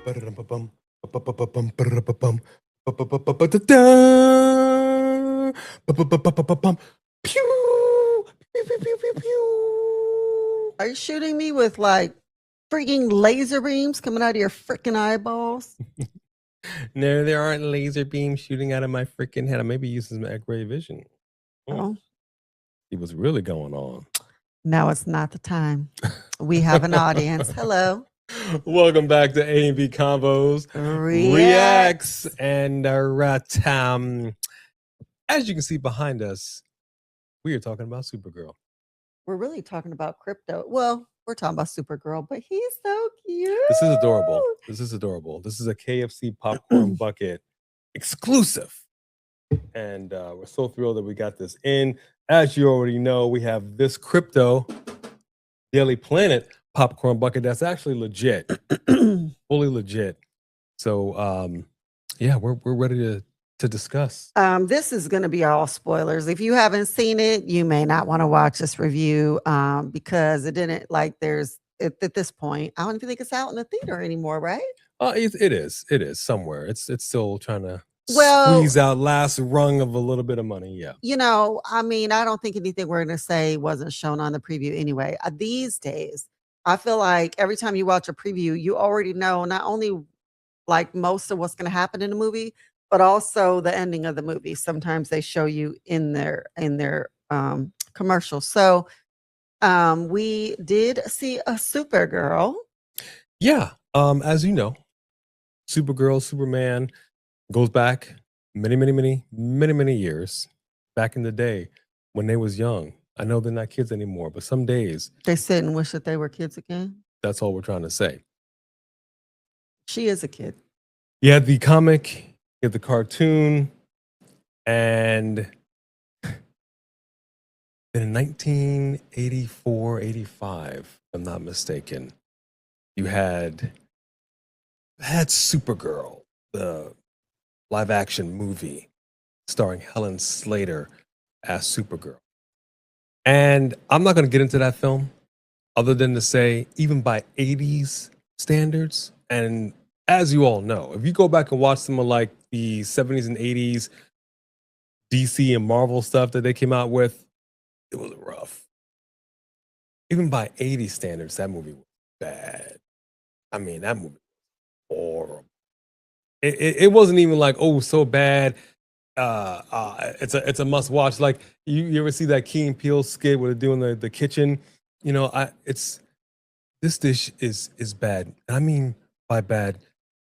Ba-da-dum-ba-bum, ba-ba-ba-ba-bum, ba-da-da-ba-bum, ba-ba-ba-ba-ba-da-da, ba-ba-ba-ba-ba-bum. Pew! Pew, pew, pew, pew, pew. Are you shooting me with like freaking laser beams coming out of your freaking eyeballs? No, there aren't laser beams shooting out of my freaking head. I may be using some X-ray vision. Oh, See what's really going on. no, it's not the time. We have an audience. Hello. Welcome back to A and B Combos Reacts and as you can see behind us, we are talking about Supergirl. We're really talking about crypto. Well, we're talking about Supergirl, but he's so cute. This is adorable. This is adorable. This is a KFC popcorn bucket exclusive. And we're so thrilled that we got this in. As you already know, we have this crypto Daily Planet popcorn bucket that's actually legit, fully legit. So yeah, we're ready to discuss. This is going to be all spoilers. If you haven't seen it, you may not want to watch this review because it didn't at this point. I don't even think it's out in the theater anymore, right? It is somewhere. It's still trying to squeeze out last rung of a little bit of money. Yeah. You know, I mean, I don't think anything we're going to say wasn't shown on the preview anyway. These days, I feel like every time you watch a preview, you already know not only like most of what's going to happen in the movie, but also the ending of the movie. Sometimes they show you in their commercials. So we did see a Supergirl. Yeah. As you know, Supergirl, Superman goes back many years back in the day when they was young. I know they're not kids anymore, but some days they sit and wish that they were kids again. That's all we're trying to say. She is a kid. You had the comic, you had the cartoon, and in 1984, 85, if I'm not mistaken, you had Supergirl, the live action movie starring Helen Slater as Supergirl. And I'm not going to get into that film other than to say, even by 80s standards, and as you all know, if you go back and watch some of like the 70s and 80s DC and Marvel stuff that they came out with, it was rough. Even by 80s standards, that movie was bad. I mean, that movie was horrible. It wasn't even like, oh, so bad. It's a must watch. Like you ever see that Key and Peele skit where they're doing the kitchen? You know, this dish is bad. I mean by bad,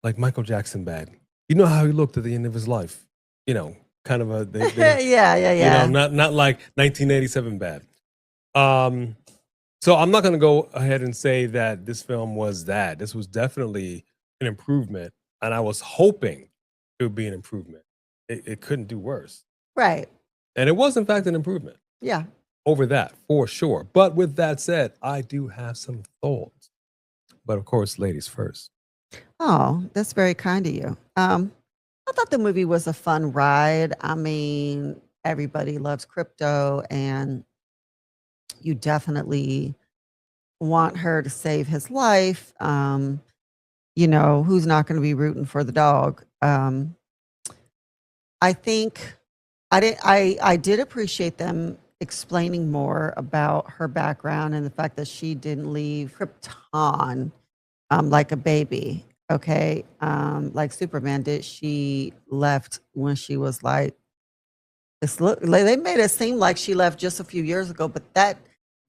like Michael Jackson bad. You know how he looked at the end of his life. You know, kind of a yeah. You know, not like 1987 bad. So I'm not gonna go ahead and say that this film was that. This was definitely an improvement, and I was hoping it would be an improvement. It couldn't do worse. Right. And it was, in fact, an improvement. Yeah. Over that, for sure. But with that said, I do have some thoughts. But of course, ladies first. Oh, that's very kind of you. I thought the movie was a fun ride. I mean, everybody loves crypto, and you definitely want her to save his life. You know, who's not going to be rooting for the dog? I think I did appreciate them explaining more about her background and the fact that she didn't leave Krypton like a baby. Okay. Like Superman did. She left when she was like, they made it seem like she left just a few years ago, but that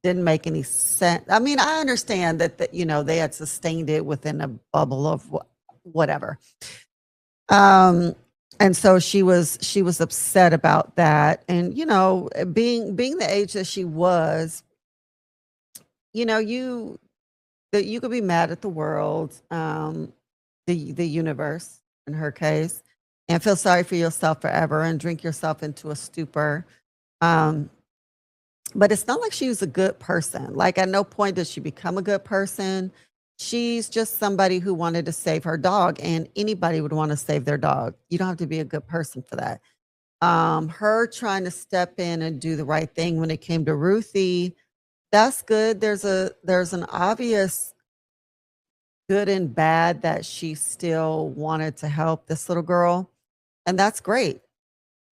didn't make any sense. I mean, I understand that you know, they had sustained it within a bubble of whatever. And so she was upset about that. And, you know, being the age that she was, you know, you could be mad at the world, the universe in her case, and feel sorry for yourself forever and drink yourself into a stupor. But it's not like she was a good person. Like at no point did she become a good person. She's just somebody who wanted to save her dog, and anybody would want to save their dog. You don't have to be a good person for that. Her trying to step in and do the right thing when it came to Ruthie, that's good. There's an obvious good and bad that she still wanted to help this little girl, and that's great.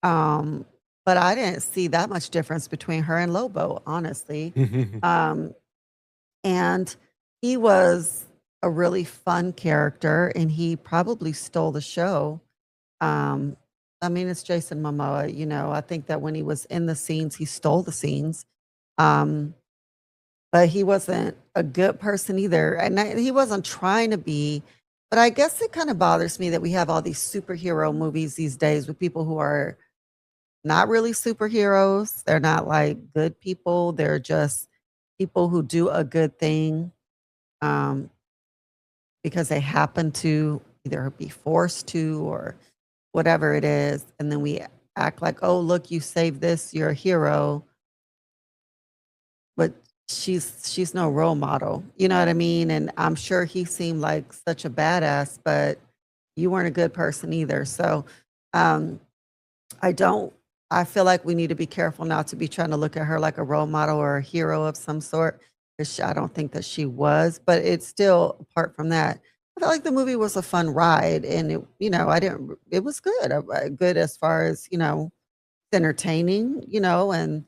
Um, but I didn't see that much difference between her and Lobo, honestly. Um, and he was a really fun character, and he probably stole the show. Um, I mean, it's Jason Momoa, I think that when he was in the scenes, he stole the scenes. Um, but he wasn't a good person either, and he wasn't trying to be. But I guess it kind of bothers me that we have all these superhero movies these days with people who are not really superheroes. They're not like good people. They're just people who do a good thing um, because they happen to either be forced to or whatever it is. And then we act like, oh, look, you saved this, you're a hero. But she's no role model. You know what I mean? And I'm sure he seemed like such a badass, but you weren't a good person either. So um, I don't I feel like we need to be careful not to be trying to look at her like a role model or a hero of some sort, 'cause I don't think that she was, but it's still apart from that, I felt like the movie was a fun ride and I didn't it was good, good as far as, entertaining, and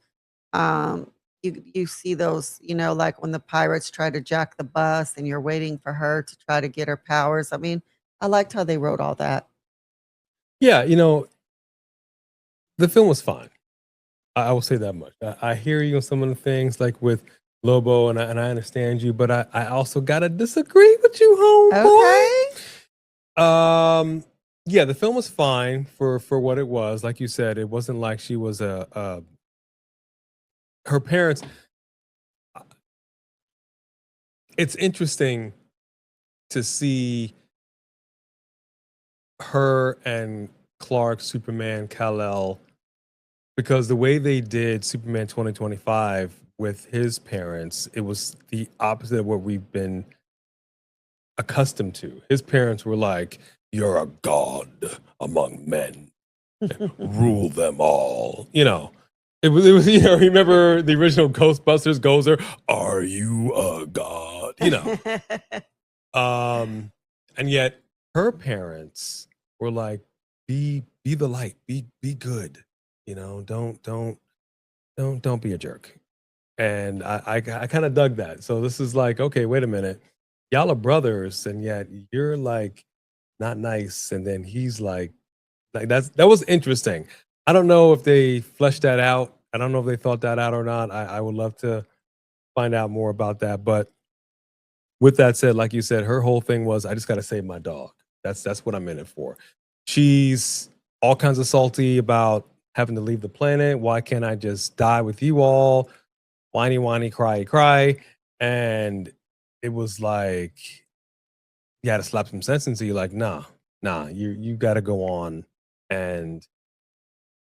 you see those, like when the pirates try to jack the bus and you're waiting for her to try to get her powers. I mean, I liked how they wrote all that. Yeah, the film was fine. I will say that much. I hear you on some of the things like with Lobo, and I understand you, but I also gotta disagree with you, Okay. homeboy. Yeah, the film was fine for what it was. Like you said, it wasn't like she was her parents. It's interesting to see her and Clark, Superman, Kal-El, because the way they did Superman 2025 with his parents, it was the opposite of what we've been accustomed to. His parents were like, "You're a god among men, rule them all." It was. Remember the original Ghostbusters Gozer? Are you a god? And yet her parents were like, be the light, be good. Don't be a jerk. And I kind of dug that. So this is like, okay, wait a minute. Y'all are brothers, and yet you're like not nice. And then he's like that was interesting. I don't know if they fleshed that out. I don't know if they thought that out or not. I would love to find out more about that. But with that said, like you said, her whole thing was, I just got to save my dog. That's what I'm in it for. She's all kinds of salty about having to leave the planet. Why can't I just die with you all? Whiny, whiny, cry, cry. And it was like, you had to slap some sense into you. Like, nah, you got to go on and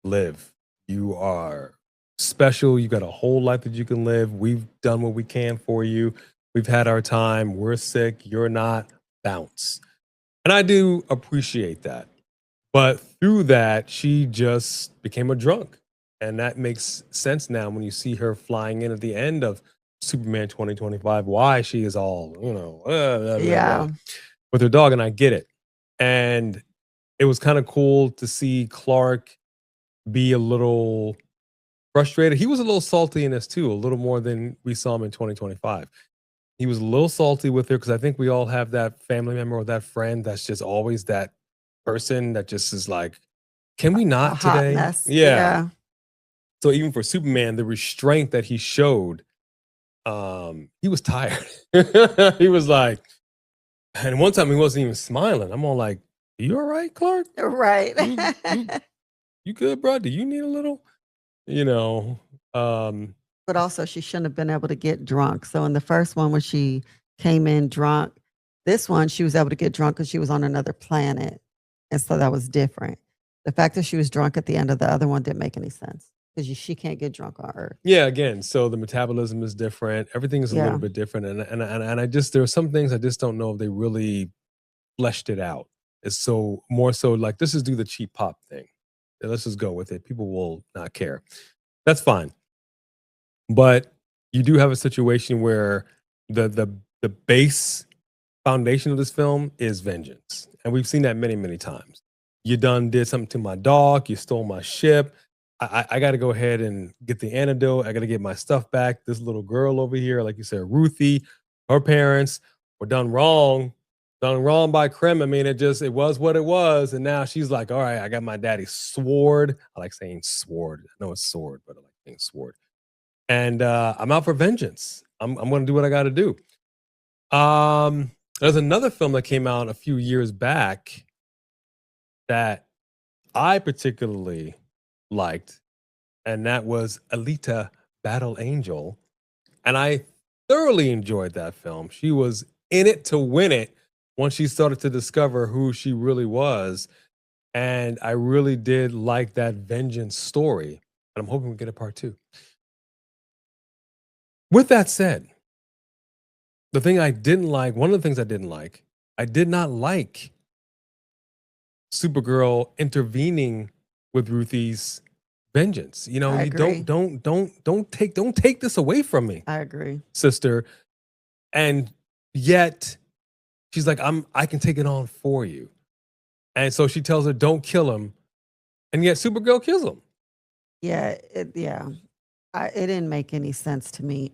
live. You are special. You got a whole life that you can live. We've done what we can for you. We've had our time. We're sick. You're not. Bounce. And I do appreciate that. But through that, she just became a drunk. And that makes sense now when you see her flying in at the end of Superman 2025, why she is all, blah, blah, blah, Yeah. with her dog. And I get it. And it was kind of cool to see Clark be a little frustrated. He was a little salty in this too, a little more than we saw him in 2025. He was a little salty with her because I think we all have that family member or that friend that's just always that person that just is like, can we A not hot today? mess. Yeah. Yeah. So even for Superman, the restraint that he showed, he was tired. He was like, and one time he wasn't even smiling. I'm all like, you all right, Clark? Right. You you you good, bro? Do you need a little? You know, um, But also she shouldn't have been able to get drunk. So in the first one when she came in drunk, this one she was able to get drunk because she was on another planet. And so that was different. The fact that she was drunk at the end of the other one didn't make any sense because she can't get drunk on Earth. yeah, again, so the metabolism is different. Everything is a little Yeah. bit different, and I just there are some things I just don't know if they really fleshed it out. It's so more so like let's just do the cheap pop thing. Let's just go with it. People will not care. That's fine. But you do have a situation where the the base foundation of this film is vengeance. And we've seen that many, many times. You done did something to my dog, you stole my ship. I got to go ahead and get the antidote. I got to get my stuff back. This little girl over here, like you said, Ruthie, her parents were done wrong by Krim. I mean, it was what it was. And now she's like, all right, I got my daddy's sword. I like saying sword. I know it's sword, but I like saying sword. And I'm out for vengeance. I'm going to do what I got to do. There's another film that came out a few years back that I particularly liked, and that was Alita Battle Angel. And I thoroughly enjoyed that film. She was in it to win it once she started to discover who she really was. And I really did like that vengeance story. And I'm hoping we get a part 2. With that said, one of the things I didn't like, I did not like Supergirl intervening with Ruthie's vengeance. You know, I you agree. don't take this away from me, I agree. sister. And yet she's like, I can take it on for you. And so she tells her, don't kill him. And yet Supergirl kills him. Yeah, it didn't make any sense to me.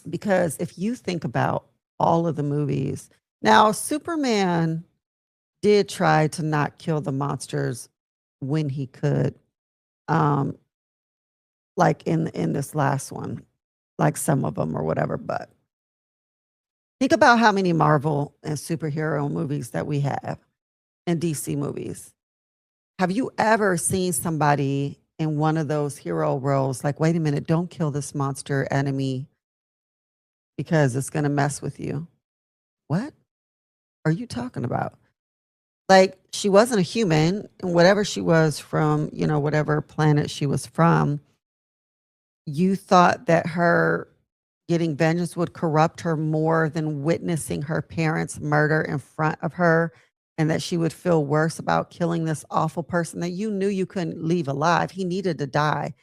Because if you think about all of the movies, now Superman did try to not kill the monsters when he could, like in this last one, like some of them or whatever. But think about how many Marvel and superhero movies that we have and DC movies. Have you ever seen somebody in one of those hero roles like, wait a minute, don't kill this monster enemy because it's going to mess with you? What are you talking about? Like, she wasn't a human, and whatever she was from, whatever planet she was from, you thought that her getting vengeance would corrupt her more than witnessing her parents murder in front of her, and that she would feel worse about killing this awful person that you knew you couldn't leave alive. He needed to die.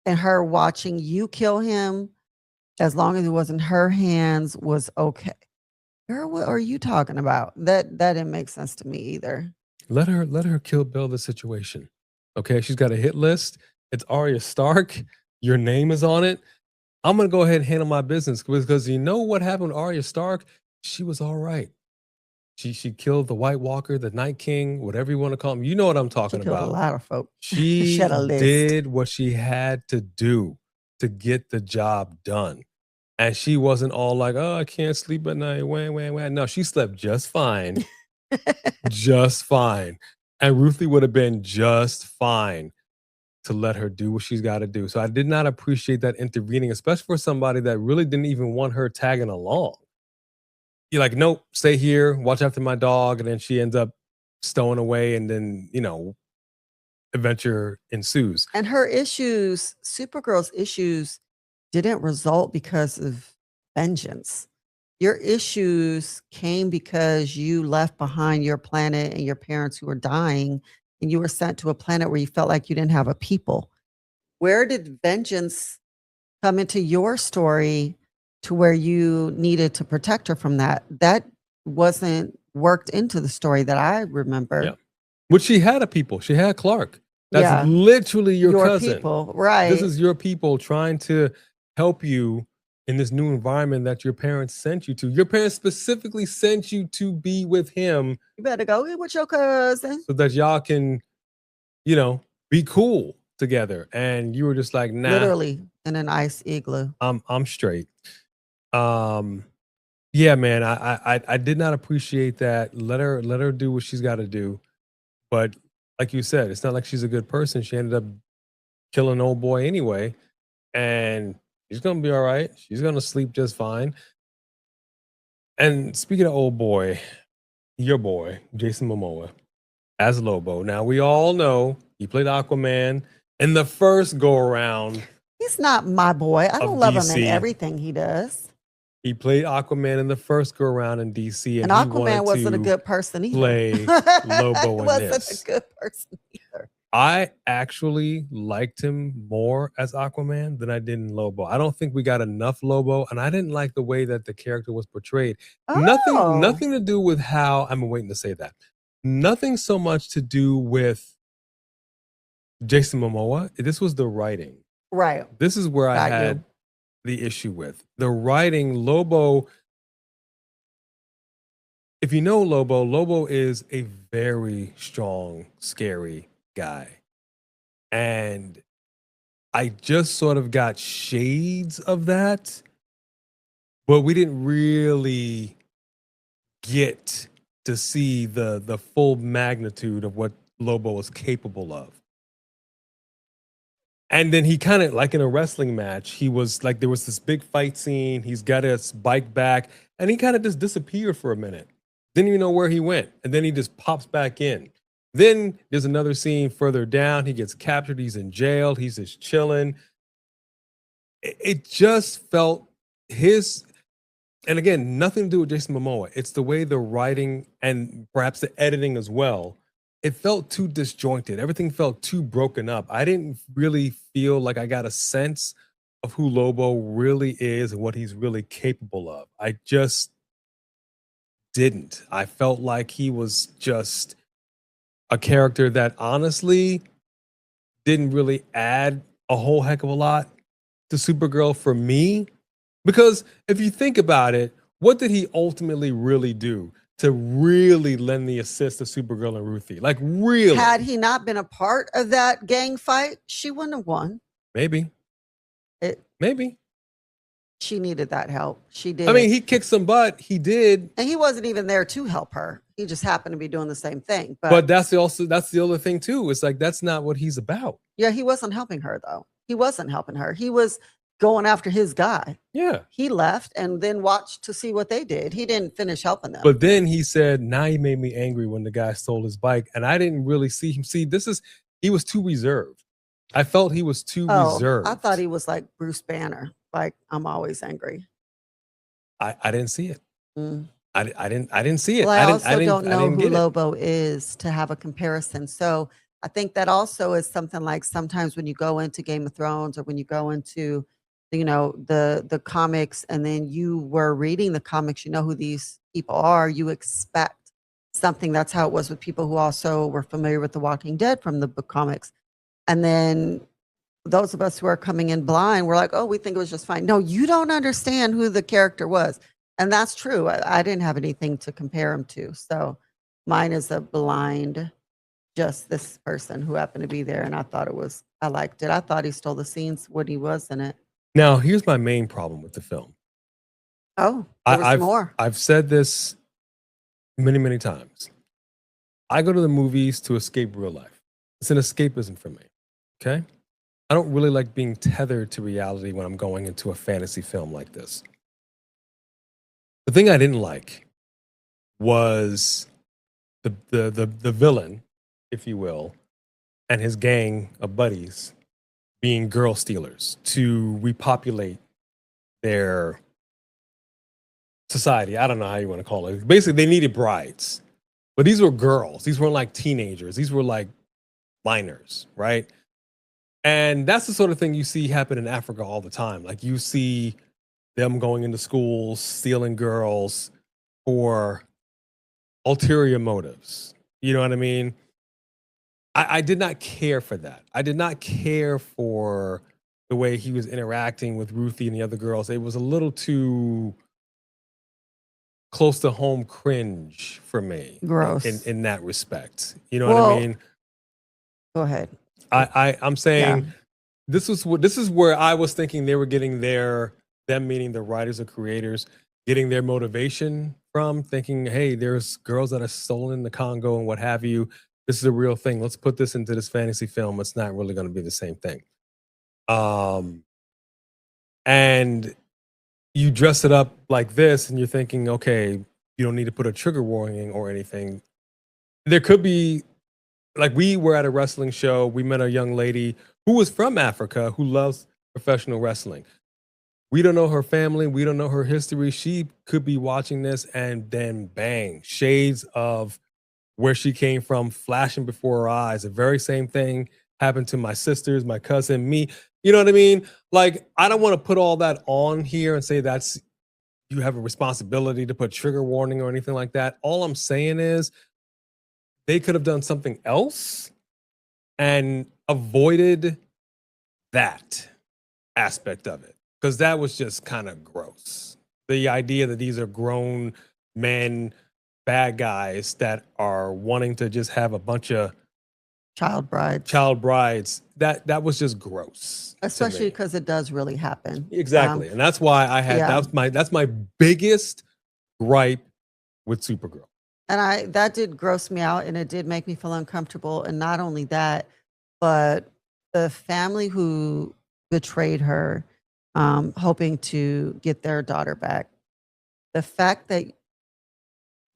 And her watching you kill him, as long as it wasn't her hands, was okay. Girl, what are you talking about? That didn't make sense to me either. Let her kill Bill the situation. Okay, she's got a hit list. It's Arya Stark. Your name is on it. I'm gonna go ahead and handle my business because you know what happened with Arya Stark? She was all right. She killed the White Walker, the Night King, whatever you want to call him. You know what I'm She talking killed a about. lot of folk. She had a list. did what she had to do to get the job done. And she wasn't all like, oh, I can't sleep at night. Wah. No, she slept just fine. Just fine. And Ruthie would have been just fine to let her do what she's got to do. So I did not appreciate that intervening, especially for somebody that really didn't even want her tagging along. You're like, nope, stay here, watch after my dog. And then she ends up stowing away, and then, adventure ensues. And her issues, Supergirl's issues, didn't result because of vengeance. Your issues came because you left behind your planet and your parents who were dying, and you were sent to a planet where you felt like you didn't have a people. Where did vengeance come into your story to where you needed to protect her from that? That wasn't worked into the story that I remember. Yeah. Which she had a people. She had Clark. That's literally your cousin. People, right? This is your people trying to help you in this new environment that your parents sent you to. Your parents specifically sent you to be with him. You better go with your cousin so that y'all can, be cool together. And you were just like, nah. Literally in an ice igloo. I'm straight. Yeah, man. I did not appreciate that. Let her do what she's got to do. But like you said, it's not like she's a good person. She ended up killing old boy anyway. And she's going to be all right. She's going to sleep just fine. And speaking of old boy, your boy, Jason Momoa, as Lobo. Now, we all know he played Aquaman in the first go-around. He's not my boy. I don't love him in everything he does. He played Aquaman in the first go-around in DC. And Aquaman wasn't a good person either. Play Lobo in wasn't this. a good person either. I actually liked him more as Aquaman than I did in Lobo. I don't think we got enough Lobo, and I didn't like the way that the character was portrayed. Oh, Nothing to do with how I'm waiting to say that. Nothing so much to do with Jason Momoa. This was the writing. right. This is where I Got you. had the issue with. The writing, Lobo, if you know Lobo, Lobo is a very strong, scary guy. And I just sort of got shades of that, but we didn't really get to see the full magnitude of what Lobo was capable of. And then he kind of like in a wrestling match, he was like there was this big fight scene. He's got his bike back, and he kind of just disappeared for a minute. Didn't even know where he went, and then he just pops back in. Then there's another scene further down. He gets captured. He's in jail. He's just chilling. It just felt his, and again, nothing to do with Jason Momoa. It's the way the writing and perhaps the editing as well. It felt too disjointed. Everything felt too broken up. I didn't really feel like I got a sense of who Lobo really is and what he's really capable of. I just didn't. I felt like he was just a character that honestly didn't really add a whole heck of a lot to Supergirl for me. Because if you think about it, what did he ultimately really do to really lend the assist to Supergirl and Ruthie? Like, really? Had he not been a part of that gang fight, she wouldn't have won. Maybe. It, Maybe. she needed that help. She did. I mean, he kicked some butt. He did. And he wasn't even there to help her. He just happened to be doing the same thing. But that's the other thing too. It's like that's not what he's about. Yeah, he wasn't helping her though. He wasn't helping her. He was going after his guy. Yeah. He left and then watched to see what they did. He didn't finish helping them. But then he said, now he made me angry when the guy stole his bike. And I didn't really see him. See, he was too reserved. I felt he was too reserved. I thought he was like Bruce Banner. Like, I'm always angry. I didn't see it. Mm. I didn't see it. Well, I also don't know who get it. Lobo is to have a comparison. So I think that also is something like sometimes when you go into Game of Thrones or when you go into, the comics and then you were reading the comics, you know who these people are, you expect something. That's how it was with people who also were familiar with The Walking Dead from the book comics. And then those of us who are coming in blind, we're like, oh, we think it was just fine. No, you don't understand who the character was. And that's true. I didn't have anything to compare him to. So mine is a blind, just this person who happened to be there. And I liked it. I thought he stole the scenes when he was in it. Now, here's my main problem with the film. Oh, there was more. I've said this many, many times. I go to the movies to escape real life. It's an escapism for me. Okay? I don't really like being tethered to reality when I'm going into a fantasy film like this. The thing I didn't like was the villain, if you will, and his gang of buddies being girl stealers to repopulate their society. I don't know how you want to call it. Basically, they needed brides. But these were girls. These weren't like teenagers. These were like minors, right? And that's the sort of thing you see happen in Africa all the time. Like you see them going into schools, stealing girls for ulterior motives. You know what I mean? I did not care for that. I did not care for the way he was interacting with Ruthie and the other girls. It was a little too close to home cringe for me. Gross. In that respect. You know what I mean? Go ahead. I'm saying this is where I was thinking they were getting them meaning the writers or creators, getting their motivation from, thinking, hey, there's girls that are stolen in the Congo and what have you. This is a real thing. Let's put this into this fantasy film. It's not really going to be the same thing. And you dress it up like this and you're thinking, okay, you don't need to put a trigger warning or anything. There could be, like, we were at a wrestling show. We met a young lady who was from Africa who loves professional wrestling. We don't know her family. We don't know her history. She could be watching this and then bang, shades of where she came from flashing before her eyes. The very same thing happened to my sisters, my cousin, me. You know what I mean? Like, I don't want to put all that on here and say that's you have a responsibility to put trigger warning or anything like that. All I'm saying is they could have done something else and avoided that aspect of it, because that was just kind of gross. The idea that these are grown men, bad guys that are wanting to just have a bunch of Child brides. child brides, that was just gross. to Especially me. because it does really happen. Exactly. And that's why I had yeah. that's my biggest gripe with Supergirl. And that did gross me out, and it did make me feel uncomfortable. And not only that, but the family who betrayed her, hoping to get their daughter back. The fact that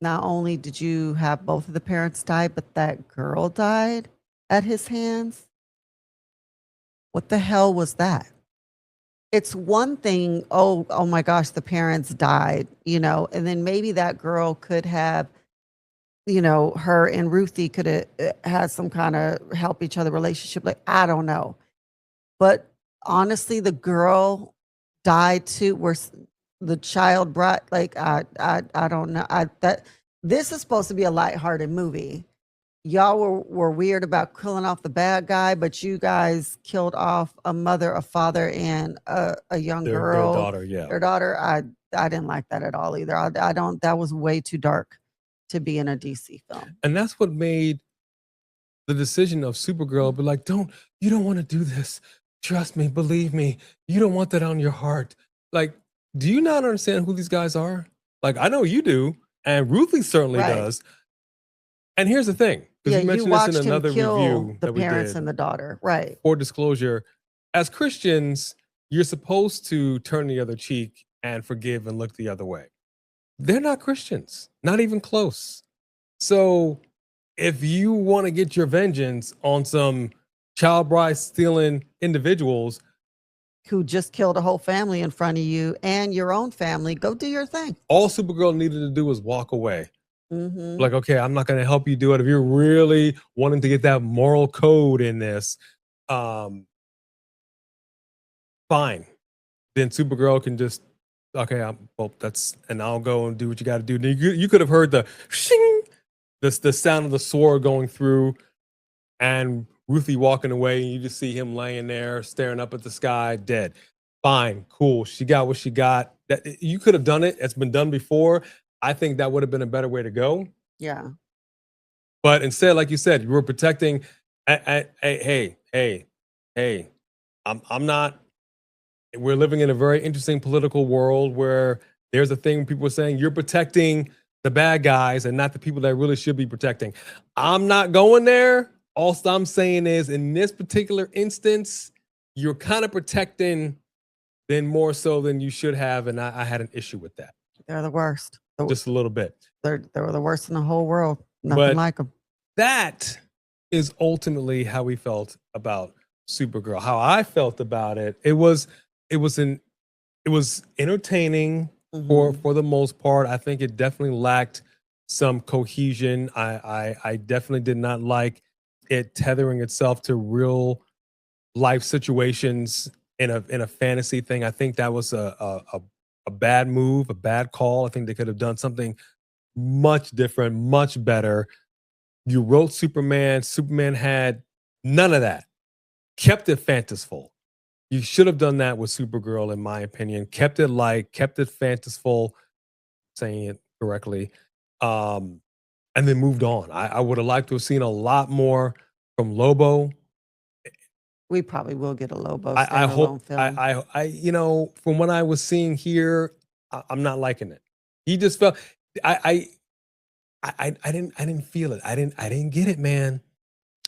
not only did you have both of the parents die, but that girl died at his hands. What the hell was that? It's one thing, oh my gosh, the parents died, and then maybe that girl could have, her and Ruthie could have had some kind of help each other relationship. Like, I don't know. But honestly, the girl died too, where the child brought, like, I don't know. This is supposed to be a lighthearted movie. Y'all were weird about killing off the bad guy, but you guys killed off a mother, a father, and a young girl. Their daughter, yeah. Their daughter. I didn't like that at all either. I don't. That was way too dark to be in a DC film. And that's what made the decision of Supergirl be like, you don't want to do this. Trust me, believe me. You don't want that on your heart. Like, do you not understand who these guys are? Like, I know you do, and Ruthie certainly Right. does. And here's the thing, because you mentioned watched this in another him kill review the that we parents did. and the daughter. Right. For disclosure, as Christians, you're supposed to turn the other cheek and forgive and look the other way. They're not Christians, not even close. So if you want to get your vengeance on some child bride stealing individuals who just killed a whole family in front of you and your own family, go do your thing. all Supergirl needed to do was walk away. Mm-hmm. Like, okay, I'm not going to help you do it. If you're really wanting to get that moral code in this, fine. Then Supergirl can just, okay, and I'll go and do what you got to do. You could have heard the shing, the sound of the sword going through, and Ruthie walking away, and you just see him laying there staring up at the sky, dead. Fine, cool. She got what she got. That you could have done it. It's been done before. I think that would have been a better way to go. Yeah. But instead, like you said, you were protecting. Hey, I'm not. We're living in a very interesting political world where there's a thing people are saying you're protecting the bad guys and not the people that really should be protecting. I'm not going there. All I'm saying is, in this particular instance, you're kind of protecting them more so than you should have, and I had an issue with that. They're the worst. Just a little bit. They were the worst in the whole world. Nothing like them. That is ultimately how we felt about Supergirl. How I felt about it, it was entertaining for the most part. I think it definitely lacked some cohesion. I definitely did not like it tethering itself to real life situations in a fantasy thing. I think that was a bad move, a bad call. I think they could have done something much different, much better. You wrote Superman. Superman had none of that. Kept it fanciful. You should have done that with Supergirl, in my opinion. Kept it light, kept it fanciful, saying it correctly, and then moved on. I would have liked to have seen a lot more from Lobo. We probably will get a Lobo I hope. film. From what I was seeing here, I'm not liking it. He just felt. I didn't feel it. I didn't get it, man.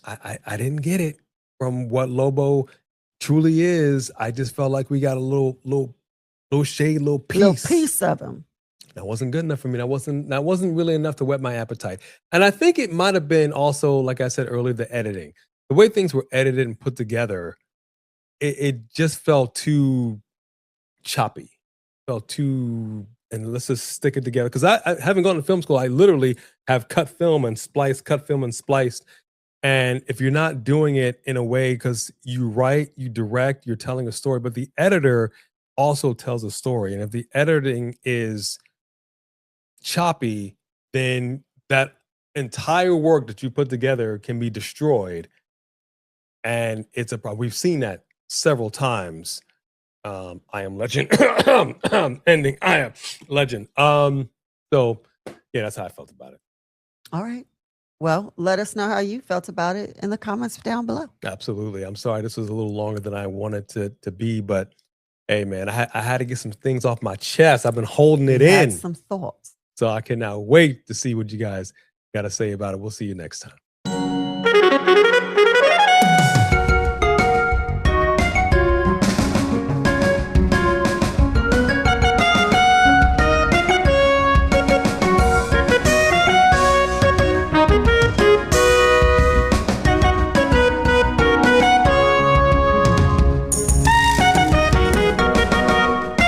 I didn't get it from what Lobo truly is. I just felt like we got a little shade, little piece of him. That wasn't good enough for me. That wasn't really enough to whet my appetite. And I think it might have been also, like I said earlier, the editing. The way things were edited and put together, it just felt too choppy. Felt too and let's just stick it together. Because I haven't gone to film school. I literally have cut film and spliced, cut film and spliced. And if you're not doing it in a way, because you write, you direct, you're telling a story, but the editor also tells a story. And if the editing is choppy, then that entire work that you put together can be destroyed. And it's a problem. We've seen that several times. I Am Legend ending. I Am Legend. So yeah, that's how I felt about it. All right. Well, let us know how you felt about it in the comments down below. Absolutely. I'm sorry this was a little longer than I wanted to be, but hey man, I had to get some things off my chest. I've been holding it You had in. some thoughts. So I cannot wait to see what you guys got to say about it. We'll see you next time.